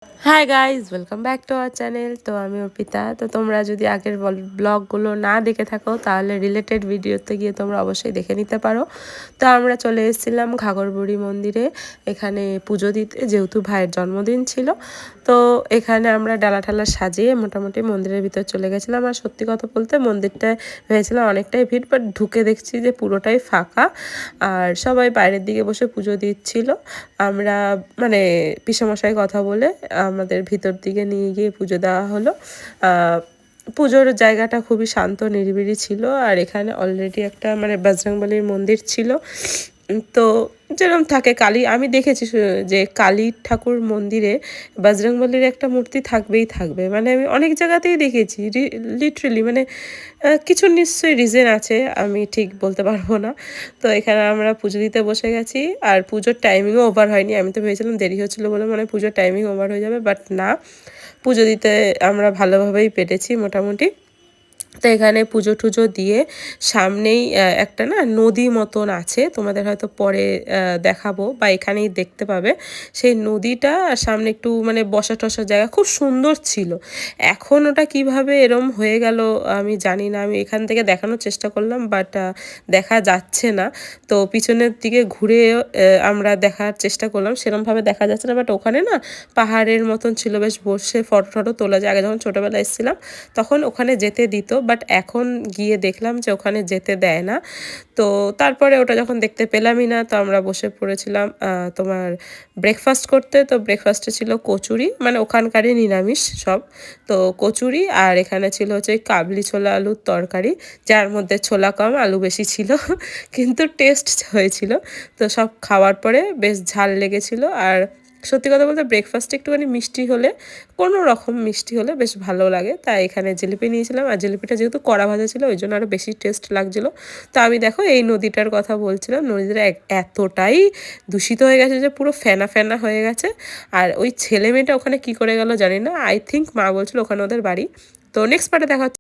Hi guys, welcome back to our channel. তো আমি অর্পিতা। তো তোমরা যদি আগের ব্লগগুলো না দেখে থাকো তাহলে রিলেটেড ভিডিওতে গিয়ে তোমরা অবশ্যই দেখে নিতে পারো। তো আমরা চলে এসেছিলাম ঘাগরবুড়ি মন্দিরে এখানে পুজো দিতে, যেহেতু ভাইয়ের জন্মদিন ছিল। তো এখানে আমরা ডালা ঠালা সাজিয়ে মোটামুটি মন্দিরের ভিতর চলে গেছিলাম। আর সত্যি কথা বলতে মন্দিরটায় ভেবেছিলাম অনেকটাই ভিড়, বাট ঢুকে দেখছি যে পুরোটাই ফাঁকা। আর সবাই বাইরের দিকে বসে পুজো দিচ্ছিল। আমরা মানে পিসেমশাই কথা বলে আমাদের ভিতর দিকে নিয়ে গিয়ে পুজো দেওয়া হলো। পুজোর জায়গাটা খুবই শান্ত নিরিবিলি ছিল। আর এখানে অলরেডি একটা মানে বজরংবলীর মন্দির ছিল। তো যেরকম থাকে কালী, আমি দেখেছি যে কালী ঠাকুর মন্দিরে বজরংবলীর একটা মূর্তি থাকবেই থাকবে, মানে আমি অনেক জায়গাতেই দেখেছি লিটারেলি, মানে কিছু নিশ্চয়ই রিজন আছে, আমি ঠিক বলতে পারবো না। তো এখানে আমরা পুজো দিতে বসে গেছি। আর পুজোর টাইমিংও ওভার হয়নি। আমি তো ভেবেছিলাম দেরি হচ্ছিলো বলে মানে পুজোর টাইমিং ওভার হয়ে যাবে, বাট না, পুজো দিতে আমরা ভালোভাবেই পেরেছি মোটামুটি। তো এখানে পুজো টুজো দিয়ে সামনেই একটা না নদী মতন আছে, তোমাদের হয়তো পরে দেখাবো বা এখানেই দেখতে পাবে। সেই নদীটা সামনে একটু মানে বসা টসার জায়গা খুব সুন্দর ছিল। এখন ওটা কিভাবে এরম হয়ে গেল আমি জানি না। আমি এখান থেকে দেখানোর চেষ্টা করলাম, বাট দেখা যাচ্ছে না। তো পিছনের দিকে ঘুরে আমরা দেখার চেষ্টা করলাম, সেরমভাবে দেখা যাচ্ছে না। বাট ওখানে না পাহাড়ের মতন ছিল, বেশ বসে ফটো টটো তোলা যায়। আগে যখন ছোটোবেলায় এসেছিলাম তখন ওখানে যেতে দিত, বাট এখন গিয়ে দেখলাম যে ওখানে যেতে দেয় না। তো তারপরে ওটা যখন দেখতে পেলামই না, তো আমরা বসে পড়েছিলাম তোমার ব্রেকফাস্ট করতে। তো ব্রেকফাস্টে ছিল কচুরি, মানে ওখানকারই নিরামিষ সব। তো কচুরি আর এখানে ছিল হচ্ছে কাবলি ছোলা আলুর তরকারি, যার মধ্যে ছোলা কম আলু বেশি ছিল কিন্তু টেস্ট হয়েছিল। তো সব খাওয়ার পরে বেশ ঝাল লেগেছিল। আর সত্যি কথা বলতে ব্রেকফাস্টে একটুখানি মিষ্টি হলে, কোনো রকম মিষ্টি হলে বেশ ভালো লাগে। তাই এখানে জিলিপি নিয়েছিলাম, আর জিলিপিটা যেহেতু কড়া ভাজা ছিল ওই জন্য আরও বেশি টেস্ট লাগছিলো। তো আমি দেখো এই নদীটার কথা বলছিলাম, নদীটা এতটাই দূষিত হয়ে গেছে যে পুরো ফেনা ফেনা হয়ে গেছে। আর ওই ছেলে মেয়েটা ওখানে কী করে গেল জানি না, আই থিঙ্ক মা বলছিল ওখানে ওদের বাড়ি। তো নেক্সট পার্টে দেখা হচ্ছে।